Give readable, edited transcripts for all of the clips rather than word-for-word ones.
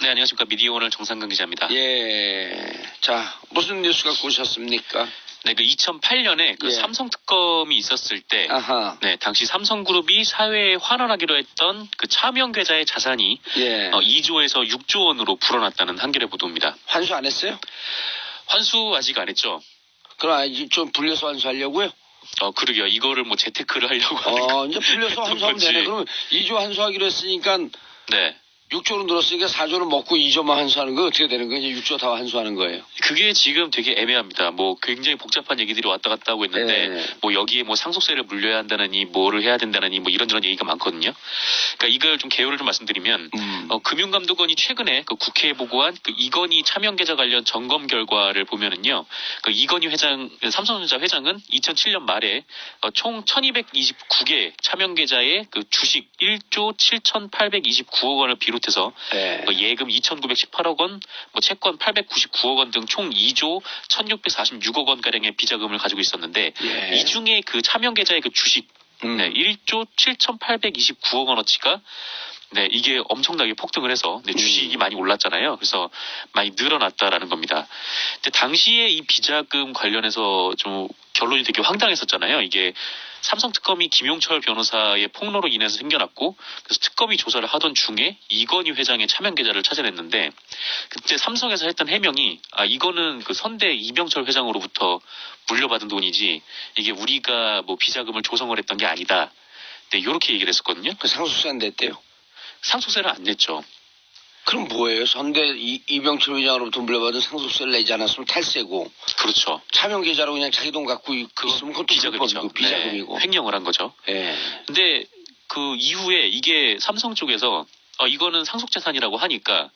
네, 안녕하십니까. 미디어오늘 정상근 기자입니다. 예. 자, 무슨 뉴스 갖고 오셨습니까? 네, 그 2008년에 그 예. 삼성 특검이 있었을 때, 아하. 네, 당시 삼성그룹이 사회에 환원하기로 했던 그 차명 계좌의 자산이 예. 2조에서 6조 원으로 불어났다는 한겨레 보도입니다. 환수 안 했어요? 환수 아직 안 했죠? 그럼 이제 좀 불려서 환수하려고요? 그러게요. 이거를 뭐 재테크를 하려고 하는 이제 불려서 환수하면 건지. 되네. 그러면 2조 환수하기로 했으니까 네. 6조로 늘었으니까 4조를 먹고 2조만 환수하는 거 어떻게 되는 거예요? 이제 6조 다 환수하는 거예요. 그게 지금 되게 애매합니다. 뭐 굉장히 복잡한 얘기들이 왔다 갔다 하고 있는데 네. 뭐 여기에 뭐 상속세를 물려야 한다느니 뭐를 해야 된다느니 뭐 이런저런 얘기가 많거든요. 그러니까 이걸 좀 개요를 좀 말씀드리면 금융감독원이 최근에 그 국회에 보고한 그 이건희 차명 계좌 관련 점검 결과를 보면은요. 그 이건희 회장 삼성전자 회장은 2007년 말에 총 1229개 차명 계좌의 그 주식 1조 7,829억 원을 비롯해서 네. 예금 2,918억 원, 뭐 채권 899억 원 등 총 2조 1,646억 원 가량의 비자금을 가지고 있었는데 예. 이 중에 그 차명 계좌의 그 주식 1조 7,829억 원어치가 네, 이게 엄청나게 폭등을 해서 주식이 많이 올랐잖아요. 그래서 많이 늘어났다라는 겁니다. 근데 당시에 이 비자금 관련해서 좀 결론이 되게 황당했었잖아요. 이게 삼성 특검이 김용철 변호사의 폭로로 인해서 생겨났고, 그래서 특검이 조사를 하던 중에 이건희 회장의 차명 계좌를 찾아냈는데, 그때 삼성에서 했던 해명이 이거는 그 선대 이병철 회장으로부터 물려받은 돈이지 이게 우리가 뭐 비자금을 조성을 했던 게 아니다. 네, 이렇게 얘기를 했었거든요. 그 상속세 안 냈대요. 상속세를 안 냈죠. 그럼 뭐예요? 선대 이병철 회장으로부터 물려받은 상속세를 내지 않았으면 탈세고. 그렇죠. 차명 계좌로 그냥 자기 돈 갖고 있으면 그것도 비자금이죠. 비자금이고. 네, 횡령을 한 거죠. 예. 근데 그 이후에 이게 삼성 쪽에서 이거는 상속재산이라고 하니까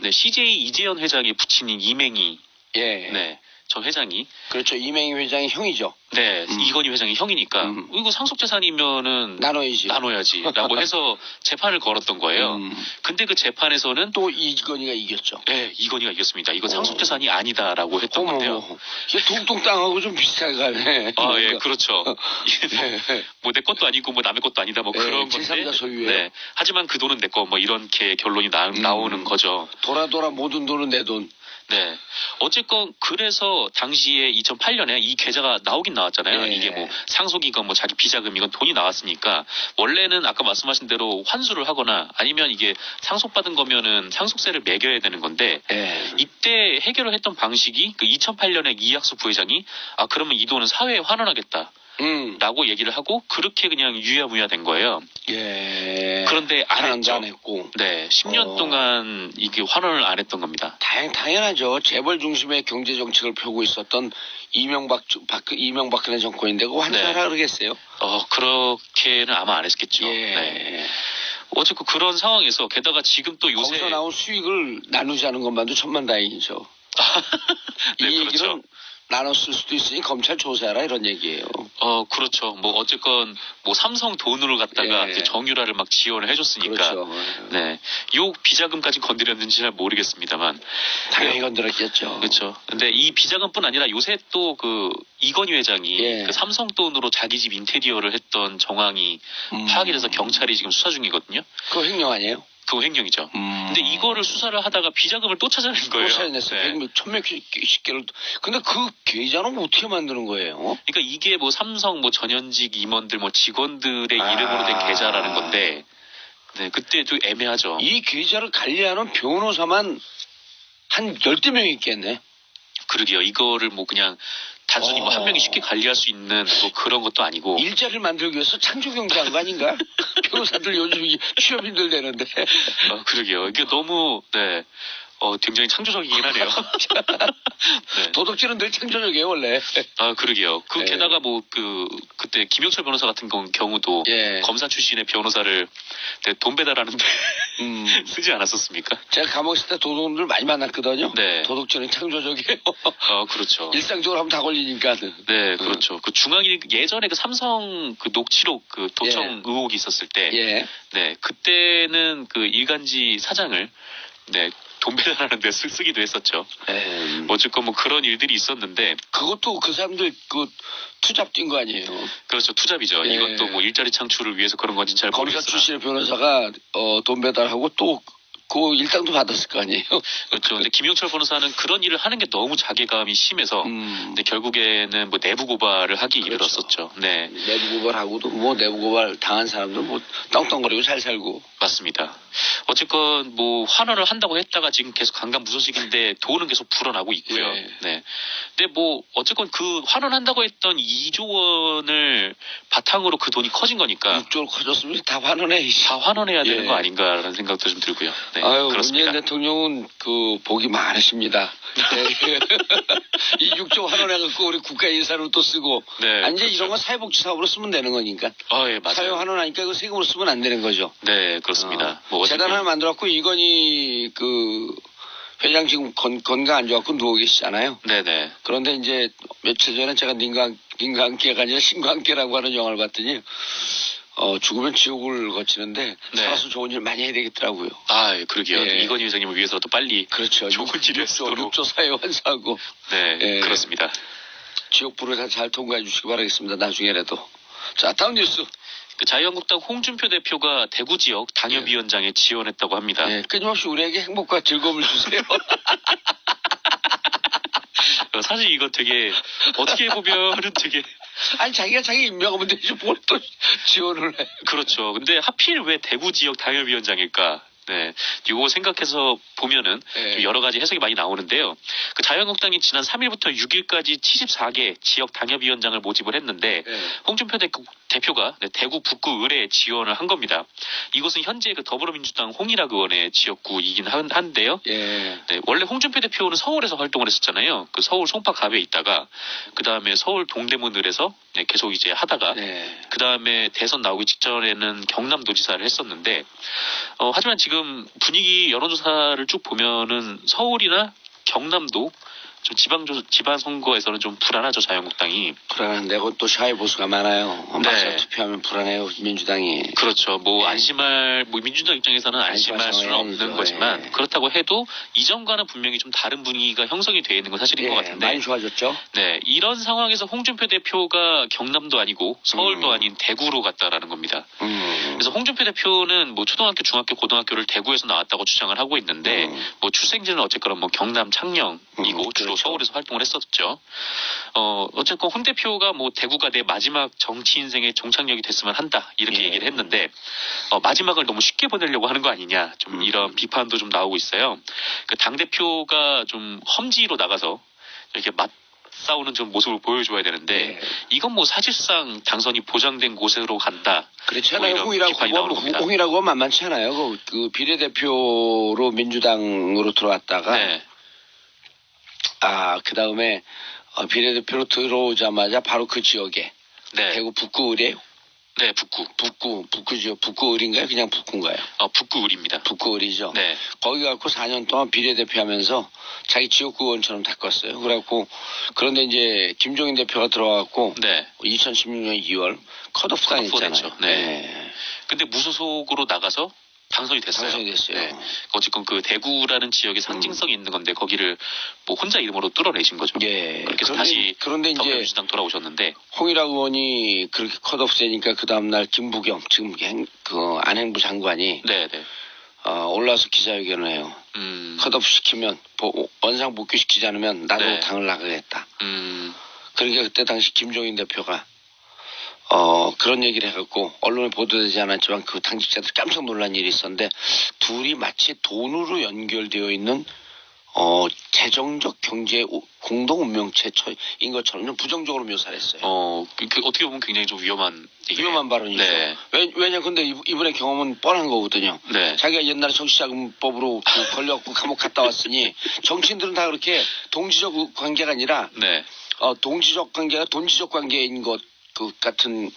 네, CJ 이재현 회장의 부친인 이맹희 예. 네, 저 회장이 그렇죠. 이맹희 회장이 형이죠. 네, 이건희 회장이 형이니까 이거 상속재산이면은 나눠야지라고 해서 재판을 걸었던 거예요. 근데 그 재판에서는 또 이건희가 이겼죠. 네, 이건희가 이겼습니다. 이건 상속재산이 아니다라고 했던 건데요. 이게 동동 땅하고 좀 비슷하게 가네. 예, 그렇죠. 뭐 내 것도 아니고 뭐 남의 것도 아니다 뭐 그런 건데. 제3자 소유예요. 네, 하지만 그 돈은 내 거 뭐 이렇게 결론이 나오는 거죠. 돌아 모든 돈은 내 돈. 네. 어쨌건 그래서 당시에 2008년에 이 계좌가 나오긴 나왔잖아요. 네. 이게 뭐 상속이건 뭐 자기 비자금이건 돈이 나왔으니까 원래는 아까 말씀하신 대로 환수를 하거나 아니면 이게 상속받은 거면은 상속세를 매겨야 되는 건데 이때 해결을 했던 방식이 그 2008년에 이학수 부회장이 그러면 이 돈은 사회에 환원하겠다. 라고 얘기를 하고 그렇게 그냥 유야무야 된 거예요. 예. 그런데 안 했죠. 안 했고. 네, 10년 동안 이게 환원을 안 했던 겁니다. 당연하죠. 재벌 중심의 경제 정책을 펴고 있었던 이명박근혜 정권인데 그거 환수하라 그러겠어요? 그렇게는 아마 안 했겠죠. 예. 네. 어쨌든 그런 상황에서 게다가 지금 또 요새 거기서 나온 수익을 나누자는 것만도 천만다행이죠. 네, 이 그렇죠. 얘기는 나눴을 수도 있으니 검찰 조사해라 이런 얘기예요. 그렇죠. 뭐 어쨌건 뭐 삼성 돈으로 갖다가 이제 정유라를 막 지원을 해줬으니까. 그렇죠. 네, 요 비자금까지 건드렸는지 잘 모르겠습니다만. 당연히 건드렸겠죠. 그렇죠. 근데 이 비자금뿐 아니라 요새 또 그 이건희 회장이 그 삼성 돈으로 자기 집 인테리어를 했던 정황이 파악이 돼서 경찰이 지금 수사 중이거든요. 그거 횡령 아니에요? 그거 횡령이죠. 근데 이거를 수사를 하다가 비자금을 또 찾아낸 거예요. 또 찾아냈어요. 네. 천몇십 개를. 근데 그 계좌는 어떻게 만드는 거예요? 그러니까 이게 뭐 삼성 뭐 전현직 임원들 뭐 직원들의 이름으로 된 계좌라는 건데, 네, 그때도 애매하죠. 이 계좌를 관리하는 변호사만 한 10대 명이 있겠네. 그러게요. 이거를 뭐 그냥 단순히 뭐 한 명이 쉽게 관리할 수 있는 뭐 그런 것도 아니고. 일자리를 만들기 위해서 창조경제한 거 아닌가? 변호사들 요즘 취업인들 되는데. 그러게요. 이게 너무, 네. 굉장히 창조적이긴 하네요. 네. 도덕질은 늘 창조적이에요, 원래. 그러게요. 게다가 뭐, 그때 김영철 변호사 같은 경우도 검사 출신의 변호사를 돈 배달하는데 쓰지 않았었습니까? 제가 감옥 있을 때 도둑들 많이 만났거든요. 네. 도덕질은 창조적이에요. 그렇죠. 일상적으로 하면 다 걸리니까. 네, 그렇죠. 그 예전에 그 삼성 그 녹취록 그 도청 의혹이 있었을 때. 네, 그때는 그 일간지 사장을, 네, 돈 배달하는데 쓰기도 했었죠. 어쨌건 뭐 그런 일들이 있었는데. 그것도 그 사람들 투잡 뛴 거 아니에요? 그렇죠. 투잡이죠. 이것도 뭐 일자리 창출을 위해서 그런 건지 잘 모르겠어요. 검사 출신의 변호사가 돈 배달하고 또 그 일당도 받았을 거 아니에요. 그렇죠. 근데 김영철 변호사는 그런 일을 하는 게 너무 자괴감이 심해서 근데 결국에는 뭐 내부 고발을 하기 그렇죠. 이르렀었죠. 네. 내부 고발하고도 뭐 내부 고발 당한 사람도 뭐 떵떵거리고 잘 살고. 맞습니다. 어쨌건 뭐 환원을 한다고 했다가 지금 계속 강간무소식인데 돈은 계속 불어나고 있고요. 네. 네. 근데 뭐 어쨌건 그 환원한다고 했던 2조 원을 바탕으로 그 돈이 커진 거니까 6조로 커졌으면 다 환원해. 이씨. 다 환원해야 되는 예. 거 아닌가라는 생각도 좀 들고요. 네. 아유, 그렇습니다. 문재인 대통령은 그 복이 많으십니다. 네. 이 6조 환원해갖고 우리 국가 예산으로 또 쓰고. 네, 아니, 이제 그렇죠. 이런 건 사회복지 사업으로 쓰면 되는 거니까. 예, 맞아요. 사회 환원하니까 이거 세금으로 쓰면 안 되는 거죠. 네, 그렇습니다. 뭐 재단 하나 만들었고 이건희 그 회장 지금 건강 안 좋아갖고 누워 계시잖아요. 네네. 그런데 이제 며칠 전에 제가 님과 함께가 아니라 신과 함께라고 하는 영화를 봤더니 죽으면 지옥을 거치는데 네. 살아서 좋은 일 많이 해야 되겠더라고요. 그러게요. 예. 이건희 회장님을 위해서도 빨리 그렇죠. 좋은 일을 쓰도록. 6조 사회 환수하고 네, 예. 그렇습니다. 지옥불을 잘 통과해 주시기 바라겠습니다. 나중에라도. 자, 다음 뉴스. 그 자유한국당 홍준표 대표가 대구 지역 당협위원장에 지원했다고 합니다. 예, 끊임없이 우리에게 행복과 즐거움을 주세요. 사실 이거 되게 어떻게 보면은 되게 아니, 자기가 자기 임명하면 되지 뭘 또 지원을 해. 그렇죠. 근데 하필 왜 대구 지역 당협위원장일까? 네, 이거 생각해서 보면은 예. 좀 여러 가지 해석이 많이 나오는데요. 그 자유한국당이 지난 3일부터 6일까지 74개 지역 당협위원장을 모집을 했는데 예. 홍준표 대표가 대구 북구 의뢰에 지원을 한 겁니다. 이곳은 현재 그 더불어민주당 홍일학 의원의 지역구이긴 한데요. 예. 네, 원래 홍준표 대표는 서울에서 활동을 했었잖아요. 그 서울 송파갑에 있다가 그 다음에 서울 동대문을에서 계속 이제 하다가 네. 그 다음에 대선 나오기 직전에는 경남도지사를 했었는데 하지만 지금 분위기 여론조사를 쭉 보면은 서울이나 경남도 좀 지방선거에서는 좀 불안하죠, 자유한국당이. 불안한데, 또 샤이 보수가 많아요. 네. 막상 투표하면 불안해요, 민주당이. 그렇죠. 뭐 민주당 입장에서는 안심할 수는 없는 아니죠. 거지만 예. 그렇다고 해도 이전과는 분명히 좀 다른 분위기가 형성이 되어 있는 건 사실인 것 같은데. 많이 좋아졌죠? 네, 이런 상황에서 홍준표 대표가 경남도 아니고 서울도 아닌 대구로 갔다라는 겁니다. 그래서 홍준표 대표는 뭐 초등학교, 중학교, 고등학교를 대구에서 나왔다고 주장을 하고 있는데 뭐 출생지는 어쨌거나 뭐 경남 창녕이고 주로 그렇죠. 서울에서 활동을 했었죠. 어쨌건 홍 대표가 뭐 대구가 내 마지막 정치 인생의 종착역이 됐으면 한다 이렇게 예. 얘기를 했는데 마지막을 너무 쉽게 보내려고 하는 거 아니냐 좀 이런 비판도 좀 나오고 있어요. 그 당 대표가 좀 험지로 나가서 이렇게 싸우는 좀 모습을 보여줘야 되는데 예. 이건 뭐 사실상 당선이 보장된 곳으로 간다. 그렇지 뭐 않아요? 이런 비판이 나오는 겁니다. 홍이라고 만만치 않아요. 그 비례대표로 민주당으로 들어왔다가 네, 그 다음에 비례대표로 들어오자마자 바로 그 지역에 네, 대구 북구을이에요? 네, 북구 지역 북구을인가요? 그냥 북구인가요? 북구을입니다. 북구을이죠. 네, 거기 갖고 4년 동안 비례대표 하면서 자기 지역구 의원처럼 닦았어요. 그래갖고 그런데 이제 김종인 대표가 들어와갖고 네. 2016년 2월 컷오프 당했잖아요. 됐죠. 네. 근데 무소속으로 나가서 당선이 됐어요. 당선이 됐어요. 네. 어쨌건 그 대구라는 지역의 상징성이 있는 건데 거기를 뭐 혼자 이름으로 뚫어내신 거죠. 예. 그렇게 해서 다시 그런데 이제 더불어민주당 돌아오셨는데 홍일학 의원이 그렇게 컷오프 되니까 그 다음날 김부겸 지금 그 안행부 장관이 네, 네. 올라와서 기자회견을 해요. 컷오프 시키면 원상 복귀시키지 않으면 나도 네. 당을 나가겠다. 그러니까 그때 당시 김종인 대표가 그런 얘기를 해갖고 언론에 보도되지 않았지만 그 당직자들 깜짝 놀란 일이 있었는데 둘이 마치 돈으로 연결되어 있는 재정적 경제 공동 운명체인 것처럼 좀 부정적으로 묘사를 했어요. 어떻게 보면 굉장히 좀 위험한 얘기예요. 위험한 발언이죠. 네. 왜냐 근데 이분의 경험은 뻔한 거거든요. 네. 자기가 옛날에 정치자금법으로 걸려갖고 감옥 갔다 왔으니 정치인들은 다 그렇게 동지적 관계가 아니라 네. 동지적 관계가 돈지적 관계인 것 같은.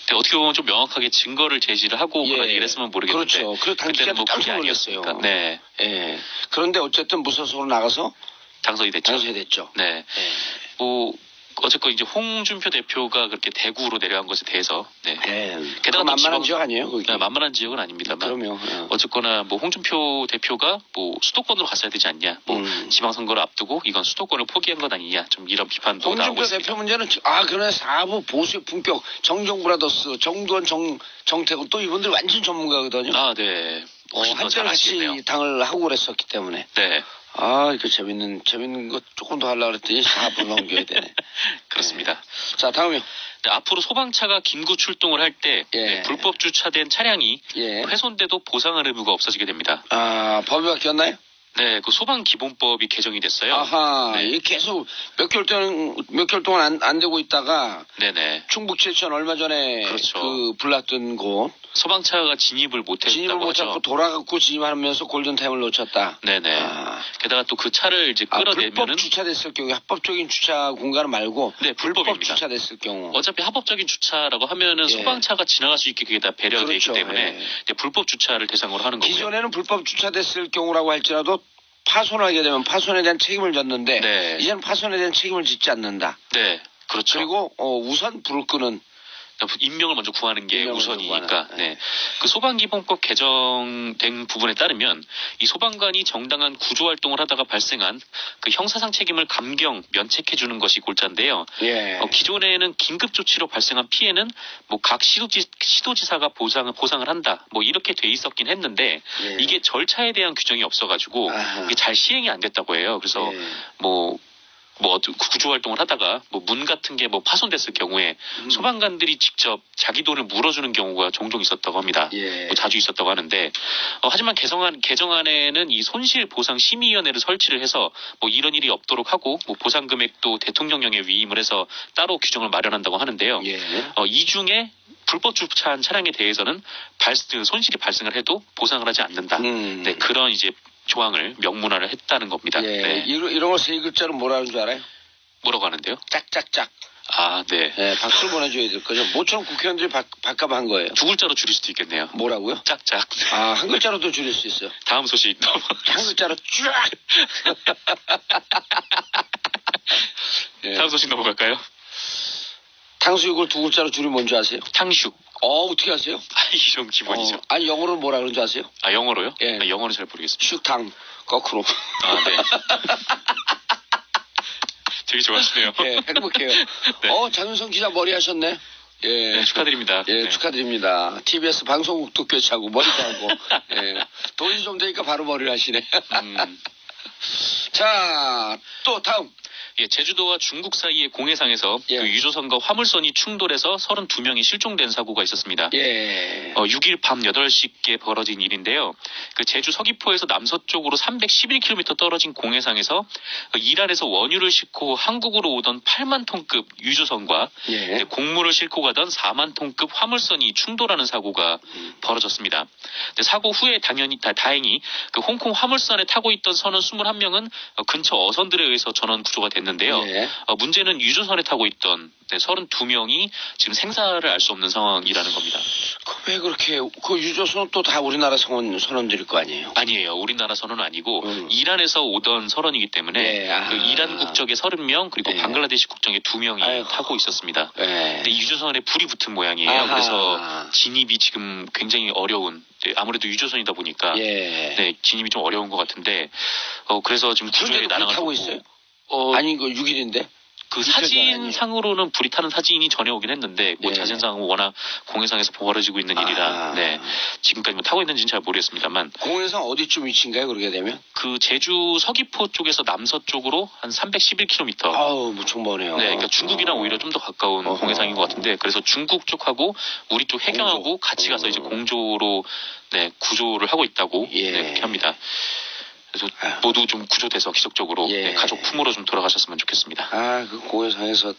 네, 어떻게 보면 좀 명확하게 증거를 제시를 하고 그런 얘기를 했으면 모르겠는데. 그렇죠. 그래서 그때는 뭐 깜짝 그게 놀랐어요. 아니었으니까. 네. 예. 그런데 어쨌든 무소속으로 나가서 당선이 됐죠. 됐죠. 네. 예. 뭐 어쨌건 이제 홍준표 대표가 그렇게 대구로 내려간 것에 대해서 네. 게다가 또 만만한 지방- 지역 아니에요? 거기. 네, 만만한 지역은 아닙니다만 그럼요. 어쨌거나 뭐 홍준표 대표가 뭐 수도권으로 갔어야 되지 않냐, 뭐 지방선거를 앞두고 이건 수도권을 포기한 것 아니냐, 좀 이런 비판도 나오고 홍준표 있습니다. 대표 문제는 그러네 사부 보수의 품격 정종 브라더스 정두원 정태곤 또 이분들 완전 전문가거든요. 아, 네. 훨씬 더 잘 한때는 아시겠네요. 같이 당을 하고 그랬었기 때문에. 네, 이거 재밌는 거 조금 더 하려고 그랬더니 4분 넘겨야 되네. 그렇습니다. 자, 다음이요. 네, 앞으로 소방차가 긴급 출동을 할 때 예. 불법 주차된 차량이 예. 훼손돼도 보상할 의무가 없어지게 됩니다. 법이 바뀌었나요? 네, 그 소방기본법이 개정이 됐어요. 아하, 네. 이게 계속 몇 개월 동안 안 되고 있다가 네네. 충북 제천 얼마 전에 그렇죠. 그 불났던 곳 소방차가 진입을 진입을 못했다고 못 하죠. 잡고 돌아가고 진입하면서 골든타임을 놓쳤다. 네네. 게다가 또 그 차를 이제 불법 끌어내면은 주차됐을 경우 합법적인 주차 공간 말고 네, 불법 불법입니다. 주차됐을 경우 어차피 합법적인 주차라고 하면은 예. 소방차가 지나갈 수 있게 그게 다 배려되어 그렇죠. 있기 때문에 예. 이제 불법 주차를 대상으로 하는 거고요. 기존에는 불법 주차됐을 경우라고 할지라도 파손하게 되면 파손에 대한 책임을 졌는데 네. 이제는 파손에 대한 책임을 짓지 않는다. 네, 그렇죠. 그리고 우선 불을 끄는 인명을 먼저 구하는 게 인명을 먼저 우선이니까. 구하는, 네. 그 소방기본법 개정된 부분에 따르면 이 소방관이 정당한 구조 활동을 하다가 발생한 그 형사상 책임을 감경 면책해 주는 것이 골자인데요. 예. 기존에는 긴급 조치로 발생한 피해는 뭐 각 시도지사가 보상을 한다. 뭐 이렇게 돼 있었긴 했는데 예. 이게 절차에 대한 규정이 없어가지고 아하. 이게 잘 시행이 안 됐다고 해요. 그래서 예. 뭐 구조 활동을 하다가 뭐 문 같은 게 뭐 파손됐을 경우에 소방관들이 직접 자기 돈을 물어주는 경우가 종종 있었다고 합니다. 예. 뭐 자주 있었다고 하는데 하지만 개정안에는 이 손실보상 심의위원회를 설치를 해서 뭐 이런 일이 없도록 하고 뭐 보상 금액도 대통령령에 위임을 해서 따로 규정을 마련한다고 하는데요. 예. 이 중에 불법 주차한 차량에 대해서는 손실이 발생을 해도 보상을 하지 않는다. 네, 그런 이제 조항을 명문화를 했다는 겁니다. 예. 네. 이런 거 세 글자로 뭐라는 줄 알아요? 뭐라고 하는데요? 짝짝짝. 아, 네. 예, 박수를 보내줘야 될 거죠. 모처럼 국회의원들이 바꿔한 거예요. 두 글자로 줄일 수도 있겠네요. 뭐라고요? 짝짝. 한 글자로도 줄일 수 있어요. 다음 소식 한 글자로 쫙. 예. 다음 소식 넘어갈까요? 탕수육을 두 글자로 줄이면 뭔지 아세요? 탕슈. 어떻게 아세요? 이 좀 기본이죠. 아니 영어로 뭐라 그런지 아세요? 아, 영어로요? 예. 영어는 잘 모르겠습니다. 슈탕 거꾸로. 아, 네. 되게 좋아하시네요. 예, 행복해요. 네. 장윤성 기자 머리 하셨네. 예. 네, 축하드립니다. 예, 네. 축하드립니다. TBS 방송국도 교체하고 머리도 하고. 예. 돈이 좀 되니까 바로 머리를 하시네. 자, 또 다음. 예, 제주도와 중국 사이의 공해상에서 예. 그 유조선과 화물선이 충돌해서 32명이 실종된 사고가 있었습니다. 예. 6일 밤 8시께 벌어진 일인데요. 그 제주 서귀포에서 남서쪽으로 311km 떨어진 공해상에서 이란에서 원유를 싣고 한국으로 오던 8만 톤급 유조선과 예. 곡물을 싣고 가던 4만 톤급 화물선이 충돌하는 사고가 벌어졌습니다. 근데 사고 후에 다행히 그 홍콩 화물선에 타고 있던 선원 21명은 근처 어선들에 의해서 전원 구조가 됐는데요. 예. 문제는 유조선에 타고 있던 32명이 지금 생사를 알 수 없는 상황이라는 겁니다. 왜 그렇게 그 유조선은 또 다 우리나라 선원들일 거 아니에요? 아니에요. 우리나라 선원은 아니고 이란에서 오던 선원이기 때문에 네, 그 이란 국적의 30명 그리고 네. 방글라데시 국적의 2명이 아이고. 타고 있었습니다. 예. 근데 이 유조선에 불이 붙은 모양이에요. 아하. 그래서 진입이 지금 굉장히 어려운 아무래도 유조선이다 보니까 예. 네, 진입이 좀 어려운 것 같은데 그래서 지금 구조에 그런데도 불 난항을 타고 겪고 있어요? 어, 아니 이거 6일인데? 그 이틀 전 사진상으로는 불이 타는 사진이 전해 오긴 했는데 뭐 네. 자세상은 워낙 공해상에서 벌어지고 있는 일이라 네, 지금까지 뭐 타고 있는지는 잘 모르겠습니다만 공해상 어디쯤 위치인가요? 그러게 되면? 그 제주 서귀포 쪽에서 남서쪽으로 한 311km 아우 무척 머네요. 네, 그러니까 중국이랑 오히려 좀 더 가까운 어허. 공해상인 것 같은데 그래서 중국 쪽하고 우리 쪽 해경하고 공조. 같이 가서 이제 공조로 네, 구조를 하고 있다고 예. 네, 그렇게 합니다. 그래서 아유. 모두 좀 구조돼서 기적적으로 예. 네, 가족 품으로 좀 돌아가셨으면 좋겠습니다. 그 공해상에서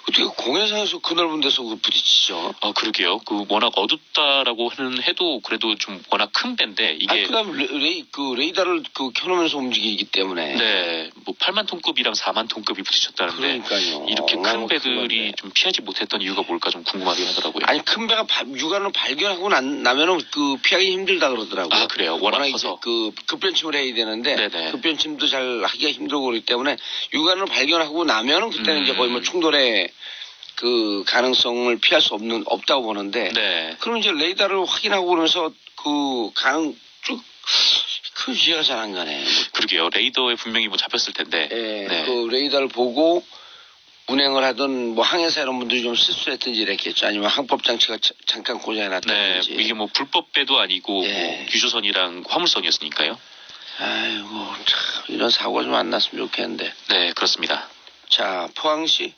어떻게 공해상에서 그 넓은 데서 그 부딪히죠? 그러게요. 그 워낙 어둡다라고는 해도 그래도 좀 워낙 큰 배인데 이게 그다음 레이더를 켜놓으면서 움직이기 때문에. 네, 뭐 8만 톤급이랑 4만 톤급이 부딪혔다는데 그러니까요. 이렇게 큰 어마어마한 배들이 큰건데. 좀 피하지 못했던 이유가 뭘까 좀 궁금하긴 하더라고요. 아니 큰 배가 육안을 발견하고 나면은 그 피하기 힘들다 그러더라고요. 아, 그래요? 워낙 이제 커서. 그 급변침을 해야 되는데 네네. 급변침도 잘 하기가 힘들고 그렇기 때문에 육안으로 발견하고 나면은 그때는 이제 거의 뭐 충돌의 그 가능성을 피할 수 없다고 보는데 네. 그럼 이제 레이더를 확인하고 그러면서 그 가능 그 이해가 잘 안 가네. 그러게요. 레이더에 분명히 뭐 잡혔을 텐데. 예, 네. 그 레이더를 보고 운행을 하던 뭐 항해사 이런 분들이 좀 실수했든지 이랬겠죠. 아니면 항법 장치가 잠깐 고장이 네, 났다든지. 이게 뭐 불법 배도 아니고 예. 뭐 유조선이랑 화물선이었으니까요. 아이고 참 이런 사고가 좀 안 났으면 좋겠는데. 네, 그렇습니다. 자 포항시.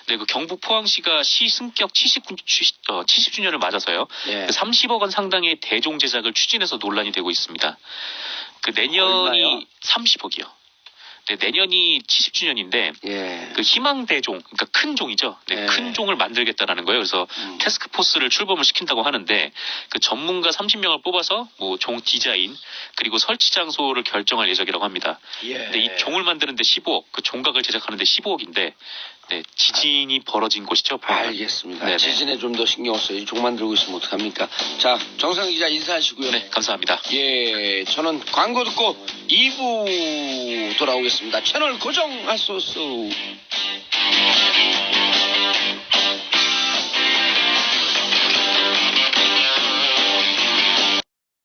네, 그 경북 포항시가 시승격 70주년을 맞아서요. 예. 그 30억 원 상당의 대종 제작을 추진해서 논란이 되고 있습니다. 그 내년이 얼마요? 30억이요. 네, 내년이 70주년인데 예. 그 희망 대종, 그러니까 큰 종이죠. 네, 예. 큰 종을 만들겠다라는 거예요. 그래서 태스크포스를 출범을 시킨다고 하는데 그 전문가 30명을 뽑아서 뭐 종 디자인 그리고 설치 장소를 결정할 예정이라고 합니다. 예. 근데 이 종을 만드는데 15억, 그 종각을 제작하는데 15억인데 네, 지진이 벌어진 곳이죠. 포항은. 알겠습니다. 네네. 지진에 좀 더 신경 써요. 종 만들고 있으면 어떡합니까? 자 정상 기자 인사하시고요. 네, 감사합니다. 예, 저는 광고 듣고 2부 돌아오겠습니다. 채널 고정하소서.